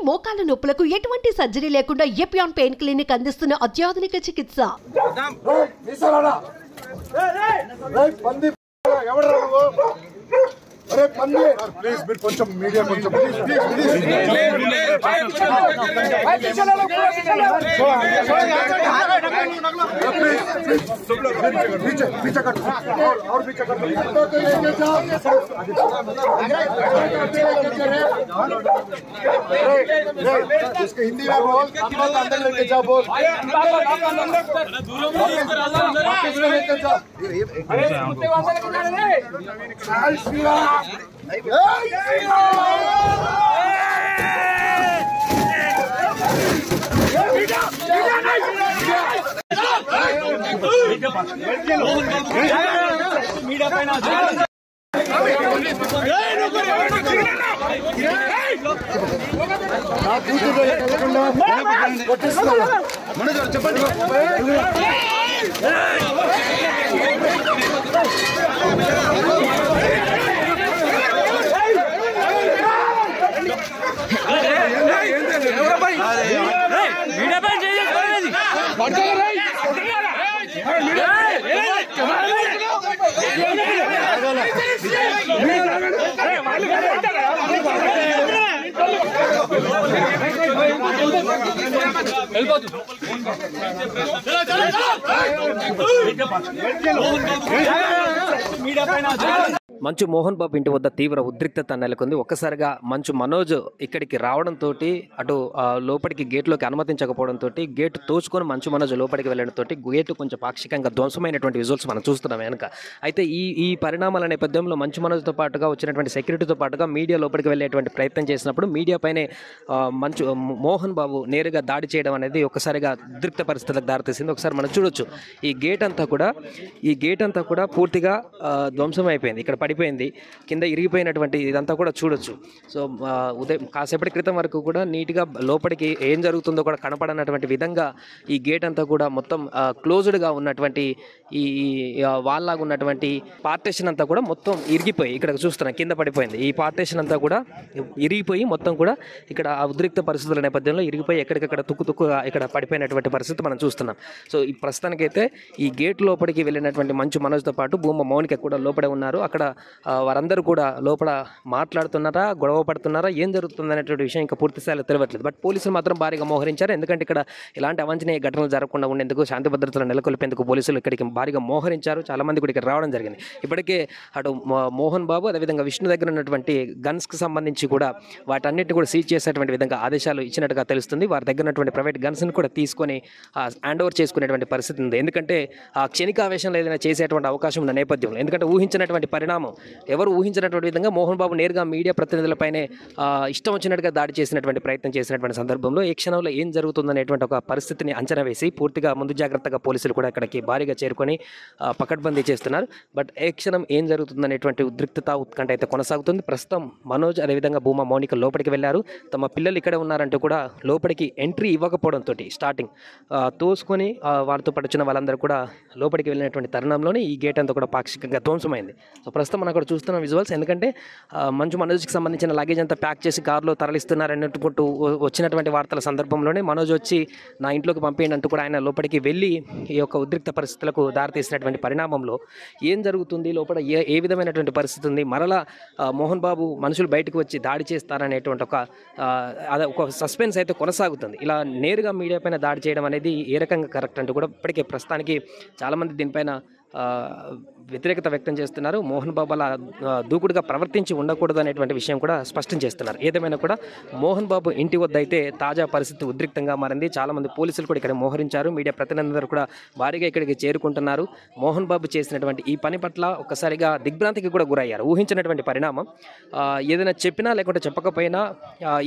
మోకాల నొప్పులకు ఎటువంటి సర్జరీ లేకుండా ఎపియాన్ పెయిన్ క్లినిక్ అందిస్తున్న అత్యాధునిక చికిత్స. अरे पंदे प्लीज మీరు కొంచెం మీడియా కొంచెం ప్లీజ్ पीछे कर और पीछे कर इसके हिंदी में बोल अंदर लेके जा बोल మంచు మోహన్ బాబు ఇంటి వద్ద తీవ్ర ఉద్రిక్తత నెలకొంది. ఒక్కసారిగా మంచు మనోజ్ ఇక్కడికి రావడంతో అటు లోపలికి గేట్లోకి అనుమతించకపోవడంతో గేట్ తోచుకొని మంచు మనోజ్ లోపలికి వెళ్ళడంతో గేటు కొంచెం పాక్షికంగా ధ్వంసమైనటువంటి విజువల్స్ మనం చూస్తున్నాం వెనుక. అయితే ఈ పరిణామాల నేపథ్యంలో మంచు మనోజ్తో పాటుగా వచ్చినటువంటి సెక్యూరిటీతో పాటుగా మీడియా లోపలికి వెళ్ళేటువంటి ప్రయత్నం చేసినప్పుడు మీడియా పైనే మోహన్ బాబు నేరుగా దాడి చేయడం అనేది ఒక్కసారిగా ఉద్రిక్త పరిస్థితులకు దారితీసింది. ఒకసారి మనం చూడొచ్చు ఈ గేట్ అంతా కూడా పూర్తిగా ధ్వంసం అయిపోయింది. ఇక్కడ పడిపోయింది, కింద ఇరిగిపోయినటువంటి ఇదంతా కూడా చూడొచ్చు. సో ఉదయం కాసేపటి క్రితం వరకు కూడా నీట్గా లోపలికి ఏం జరుగుతుందో కూడా కనపడనటువంటి విధంగా ఈ గేట్ అంతా కూడా మొత్తం క్లోజ్డ్గా ఉన్నటువంటి ఈ వాల్లాగా ఉన్నటువంటి పార్టేషన్ అంతా కూడా మొత్తం ఇరిగిపోయి ఇక్కడ చూస్తున్నాం కింద పడిపోయింది. ఈ పార్టేషన్ అంతా కూడా ఇరిగిపోయి మొత్తం కూడా ఇక్కడ ఆ ఉద్రిక్త పరిస్థితుల నేపథ్యంలో ఇరిగిపోయి ఎక్కడికక్కడ తుక్కుగా ఇక్కడ పడిపోయినటువంటి పరిస్థితి మనం చూస్తున్నాం. సో ఈ ప్రస్తుతానికైతే ఈ గేట్ లోపలికి వెళ్ళినటువంటి మంచు మనోజ్తో పాటు భూమ మౌనిక కూడా లోపలే ఉన్నారు. అక్కడ వారందరూ కూడా లోపల మాట్లాడుతున్నారా, గొడవ పడుతున్నారా, ఏం జరుగుతుంది అనేటువంటి విషయం ఇంకా పూర్తి స్థాయిలో తెలియట్లేదు. బట్ పోలీసులు మాత్రం భారీగా మోహరించారు. ఎందుకంటే ఇక్కడ ఇలాంటి అవాంఛనీయ ఘటనలు జరగకుండా ఉండేందుకు, శాంతి భద్రతలు నెలకొల్పేందుకు పోలీసులు ఇక్కడికి భారీగా మోహరించారు. చాలా మంది కూడా ఇక్కడ రావడం జరిగింది. ఇప్పటికే అటు మోహన్ బాబు అదేవిధంగా విష్ణు దగ్గర ఉన్నటువంటి గన్స్కి సంబంధించి కూడా వాటన్నిటిని కూడా సీజ్ చేసేటువంటి విధంగా ఆదేశాలు ఇచ్చినట్టుగా తెలుస్తుంది. వారి దగ్గర ఉన్నటువంటి ప్రైవేట్ గన్స్ని కూడా తీసుకొని హ్యాండ్ ఓవర్ చేసుకునేటువంటి పరిస్థితి ఉంది. ఎందుకంటే ఆ క్షణిక ఆవేశంలో ఏదైనా చేసేటువంటి అవకాశం ఉన్న నేపథ్యంలో, ఎందుకంటే ఊహించినటువంటి పరిణామం ఎవరు ఊహించినటువంటి విధంగా మోహన్ బాబు నేరుగా మీడియా ప్రతినిధులపైనే ఇష్టం వచ్చినట్టుగా దాడి చేసినటువంటి ప్రయత్నం చేసినటువంటి సందర్భంలో ఈ క్షణంలో ఏం జరుగుతుందనేటువంటి ఒక పరిస్థితిని అంచనా వేసి పూర్తిగా ముందు జాగ్రత్తగా పోలీసులు కూడా ఇక్కడికి భారీగా చేరుకొని పకడ్బందీ చేస్తున్నారు. బట్ ఏ క్షణం ఏం జరుగుతుందనేటువంటి ఉద్రిక్తత, ఉత్కంఠ అయితే కొనసాగుతుంది. ప్రస్తుతం మనోజ్ అదేవిధంగా భూమా మౌనిక లోపలికి వెళ్ళారు. తమ పిల్లలు ఇక్కడే ఉన్నారంటూ కూడా లోపలికి ఎంట్రీ ఇవ్వకపోవడంతో స్టార్టింగ్ తోసుకొని వారితో పడుచున్న వాళ్ళందరూ కూడా లోపలికి వెళ్ళినటువంటి తరుణంలోనే ఈ గేట్ అంతా కూడా పాక్షికంగా ధ్వంసమైంది. సో ప్రస్తుతం మనం అక్కడ చూస్తున్న విజువల్స్. ఎందుకంటే మంచు మనోజ్కి సంబంధించిన లగేజ్ అంతా ప్యాక్ చేసి కారులో తరలిస్తున్నారన్నట్టు వచ్చినటువంటి వార్తల సందర్భంలోనే మనోజ్ వచ్చి నా ఇంట్లోకి పంపేయండి అంటూ కూడా ఆయన లోపలికి వెళ్ళి ఈ యొక్క ఉద్రిక్త పరిస్థితులకు దారితీసినటువంటి పరిణామంలో ఏం జరుగుతుంది, లోపల ఏ విధమైనటువంటి పరిస్థితి ఉంది, మరలా మోహన్ బాబు మనుషులు బయటకు వచ్చి దాడి చేస్తారనేటువంటి ఒక సస్పెన్స్ అయితే కొనసాగుతుంది. ఇలా నేరుగా మీడియా పైన దాడి చేయడం అనేది ఏ రకంగా కరెక్ట్ అంటూ కూడా ఇప్పటికే ప్రస్తుతానికి చాలామంది దీనిపైన వ్యతిరేకత వ్యక్తం చేస్తున్నారు. మోహన్ బాబు అలా దూకుడుగా ప్రవర్తించి ఉండకూడదు అనేటువంటి విషయం కూడా స్పష్టం చేస్తున్నారు. ఏదేమైనా కూడా మోహన్ బాబు ఇంటి వద్ద అయితే తాజా పరిస్థితి ఉద్రిక్తంగా మారింది. చాలామంది పోలీసులు కూడా ఇక్కడ మోహరించారు. మీడియా ప్రతినిధులు కూడా భారీగా ఇక్కడికి చేరుకుంటున్నారు. మోహన్ బాబు చేసినటువంటి ఈ పని పట్ల ఒక్కసారిగా దిగ్భ్రాంతికి కూడా గురయ్యారు. ఊహించినటువంటి పరిణామం. ఏదైనా చెప్పినా లేకుంటే చెప్పకపోయినా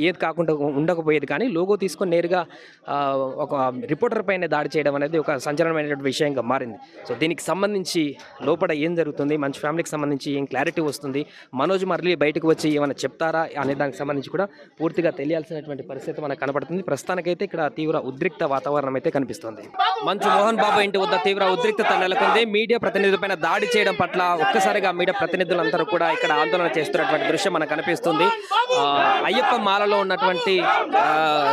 ఏది కాకుండా ఉండకపోయేది, కానీ లోగో తీసుకొని నేరుగా ఒక రిపోర్టర్ పైన దాడి చేయడం అనేది ఒక సంచలనమైనటువంటి విషయంగా మారింది. సో దీనికి సంబంధించి సంబంధించి లోపల ఏం జరుగుతుంది, మంచు ఫ్యామిలీకి సంబంధించి ఏం క్లారిటీ వస్తుంది, మనోజ్ మరలి బయటకు వచ్చి ఏమైనా చెప్తారా అనే దానికి సంబంధించి కూడా పూర్తిగా తెలియాల్సినటువంటి పరిస్థితి మనకు కనబడుతుంది. ప్రస్తుతానికైతే ఇక్కడ తీవ్ర ఉద్రిక్త వాతావరణం అయితే కనిపిస్తుంది. మంచు మోహన్ బాబు ఇంటి వద్ద తీవ్ర ఉద్రిక్తత నెలకొంది. మీడియా ప్రతినిధులపైన దాడి చేయడం పట్ల ఒక్కసారిగా మీడియా ప్రతినిధులందరూ కూడా ఇక్కడ ఆందోళన చేస్తున్నటువంటి దృశ్యం మనకు కనిపిస్తుంది. అయ్యప్ప మాలలో ఉన్నటువంటి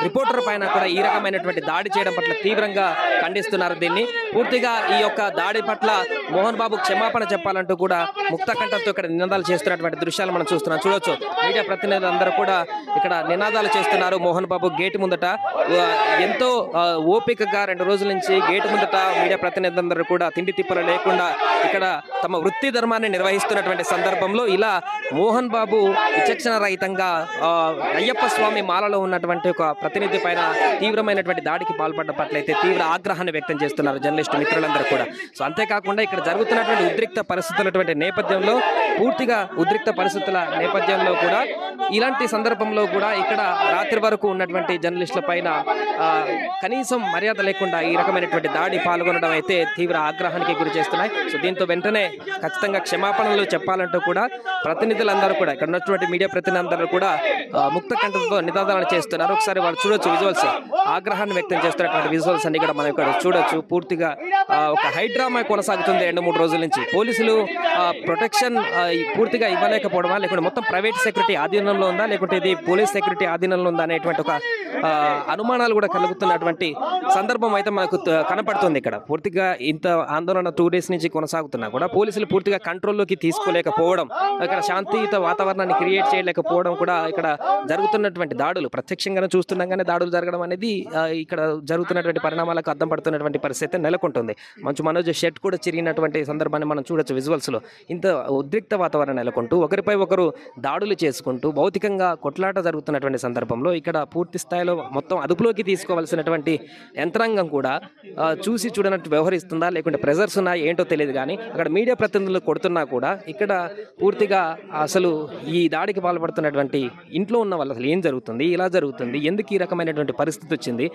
రిపోర్టర్ పైన కూడా ఈ రకమైనటువంటి దాడి చేయడం పట్ల తీవ్రంగా ఖండిస్తున్నారు. దీన్ని పూర్తిగా ఈ యొక్క దాడి పట్ల మోహన్ బాబు క్షమాపణ చెప్పాలంటూ కూడా ముక్త కంఠంతో ఇక్కడ నినాదాలు చేస్తున్నటువంటి దృశ్యాలు మనం చూస్తున్నాం. చూడొచ్చు మీడియా ప్రతినిధులు అందరూ కూడా ఇక్కడ నినాదాలు చేస్తున్నారు. మోహన్ బాబు గేటు ముందట ఎంతో ఓపికగా 2 రోజుల నుంచి గేటు ముందట మీడియా ప్రతినిధులందరూ కూడా తిండి తిప్పలు లేకుండా ఇక్కడ తమ వృత్తి ధర్మాన్ని నిర్వహిస్తున్నటువంటి సందర్భంలో ఇలా మోహన్ బాబు విచక్షణ రహితంగా అయ్యప్ప స్వామి మాలలో ఉన్నటువంటి ఒక ప్రతినిధి పైన తీవ్రమైనటువంటి దాడికి పాల్పడ్డ పట్ల అయితే తీవ్ర ఆగ్రహాన్ని వ్యక్తం చేస్తున్నారు జర్నలిస్టు మిత్రులందరూ కూడా. సో అంతేకాకుండా ఇక్కడ జరుగుతున్నటువంటి ఉద్రిక్త పరిస్థితుల నేపథ్యంలో పూర్తిగా ఉద్రిక్త పరిస్థితుల నేపథ్యంలో కూడా ఇలాంటి సందర్భంలో కూడా ఇక్కడ రాత్రి వరకు ఉన్నటువంటి జర్నలిస్టుల పైన కనీసం మర్యాద లేకుండా ఈ రకమైనటువంటి దాడి పాల్గొనడం అయితే తీవ్ర ఆగ్రహానికి గురి చేస్తున్నాయి. సో దీంతో వెంటనే ఖచ్చితంగా క్షమాపణలు చెప్పాలంటూ కూడా ప్రతినిధులందరూ కూడా ఇక్కడ ఉన్నటువంటి మీడియా ప్రతినిధులందరూ కూడా ముక్త కంఠంతో నినాదాలు చేస్తున్నారు. ఒకసారి వాళ్ళు చూడొచ్చు విజువల్స్, ఆగ్రహాన్ని వ్యక్తం చేస్తున్నటువంటి విజువల్స్ అన్ని కూడా మనం ఇక్కడ చూడొచ్చు. పూర్తిగా ఒక హైడ్రామా కొనసాగుతుంది 2-3 రోజుల నుంచి. పోలీసులు ప్రొటెక్షన్ పూర్తిగా ఇవ్వలేకపోవడమా, లేకుంటే మొత్తం ప్రైవేట్ సెక్యూరిటీ ఆధీనంలో ఉందా, లేకుంటే ఇది పోలీస్ సెక్యూరిటీ ఆధీనంలో ఉందా అనేటువంటి ఒక అనుమానాలు కూడా కలుగుతున్నటువంటి సందర్భం అయితే మనకు కనపడుతుంది. ఇక్కడ పూర్తిగా ఇంత ఆందోళన 2 డేస్ నుంచి కొనసాగుతున్నా కూడా పోలీసులు పూర్తిగా కంట్రోల్లోకి తీసుకోలేకపోవడం, ఇక్కడ శాంతియుత వాతావరణాన్ని క్రియేట్ చేయలేకపోవడం కూడా ఇక్కడ జరుగుతున్నటువంటి దాడులు ప్రత్యక్షంగానే చూస్తున్నాగానే దాడులు జరగడం అనేది ఇక్కడ జరుగుతున్నటువంటి పరిణామాలకు అద్దం పడుతున్నటువంటి పరిస్థితి నెలకొంటుంది. మంచు మనోజ్ షర్ట్ కూడా చిరిగినటువంటి సందర్భాన్ని మనం చూడొచ్చు విజువల్స్లో. ఇంత ఉద్రిక్త వాతావరణం నెలకొంటూ ఒకరిపై ఒకరు దాడులు చేసుకుంటూ భౌతికంగా కొట్లాట జరుగుతున్నటువంటి సందర్భంలో ఇక్కడ పూర్తి స్థాయిలో మొత్తం అదుపులోకి తీసుకోవాల్సినటువంటి యంత్రాంగం కూడా చూసి చూడనట్టు వ్యవహరిస్తుందా, లేకుంటే ప్రెజర్స్ ఉన్నా ఏంటో తెలియదు. కానీ అక్కడ మీడియా ప్రతినిధులు కొడుతున్నా కూడా ఇక్కడ పూర్తిగా అసలు ఈ దాడికి పాల్పడుతున్నటువంటి ఇంట్లో ఉన్న వాళ్ళు అసలు ఏం జరుగుతుంది, ఇలా జరుగుతుంది, ఎందుకు ఈ రకమైనటువంటి పరిస్థితి వచ్చింది,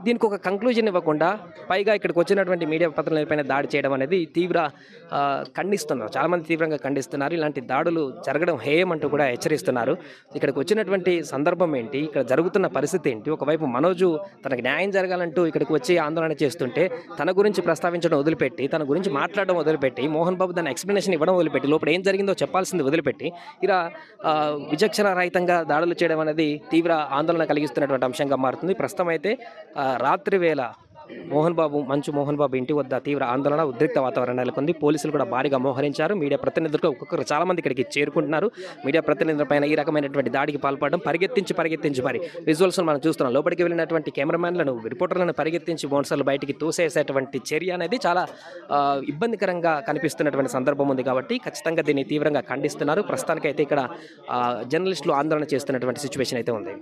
దీనికి ఒక కంక్లూజన్ ఇవ్వకుండా పైగా ఇక్కడికి వచ్చినటువంటి మీడియా ప్రతినిధులపైన దాడి చేయడం అనేది తీవ్ర ఖండిస్తున్నారు. చాలామంది తీవ్రంగా ఖండిస్తున్నారు. ఇలాంటి దాడులు జరగడం హేయమంటూ కూడా హెచ్చరిస్తున్నారు. ఇక్కడికి వచ్చినటువంటి సందర్భం ఏంటి, ఇక్కడ జరుగుతున్న పరిస్థితి ఏంటి, ఒకవైపు మనోజు తనకు న్యాయం జరగాలంటూ ఇక్కడికి వచ్చి ఆందోళన చేస్తుంటే తన గురించి ప్రస్తావించడం వదిలిపెట్టి, తన గురించి మాట్లాడడం వదిలిపెట్టి, మోహన్ బాబు దాని ఎక్స్ప్లెనేషన్ ఇవ్వడం వదిలిపెట్టి, లోపల ఏం జరిగిందో చెప్పాల్సింది వదిలిపెట్టి ఇలా విచక్షణ రహితంగా దాడులు చేయడం అనేది తీవ్ర ఆందోళన కలిగిస్తున్నటువంటి అంశంగా మారుతుంది. ప్రస్తుతం అయితే రాత్రి వేళ మంచు మోహన్ బాబు ఇంటి వద్ద తీవ్ర ఆందోళన ఉద్రిక్త వాతావరణం నెలకొంది. పోలీసులు కూడా భారీగా మోహరించారు. మీడియా ప్రతినిధులు ఒక్కొక్కరు చాలా మంది ఇక్కడికి చేరుకుంటున్నారు. మీడియా ప్రతినిధులపైన ఈ రకమైనటువంటి దాడికి పాల్పడడం పరిగెత్తించి మరి విజువల్స్ మనం చూస్తున్నాం. లోపలికి వెళ్ళినటువంటి కెమెరామెన్లను, రిపోర్టర్లను పరిగెత్తించి మోన్సర్లు బయటికి తోసేసేటువంటి చర్య అనేది చాలా ఇబ్బందికరంగా కనిపిస్తున్నటువంటి సందర్భం ఉంది. కాబట్టి ఖచ్చితంగా దీన్ని తీవ్రంగా ఖండిస్తున్నారు. ప్రస్తుతానికైతే ఇక్కడ జర్నలిస్టులు ఆందోళన చేస్తున్నటువంటి సిచ్యువేషన్ అయితే ఉంది.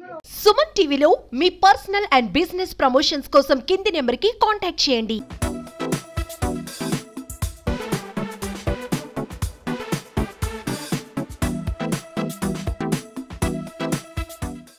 సుమన్ టీవీలో మీ పర్సనల్ అండ్ బిజినెస్ ప్రమోషన్స్ కోసం కింది నెంబర్కి కాంటాక్ట్ చేయండి.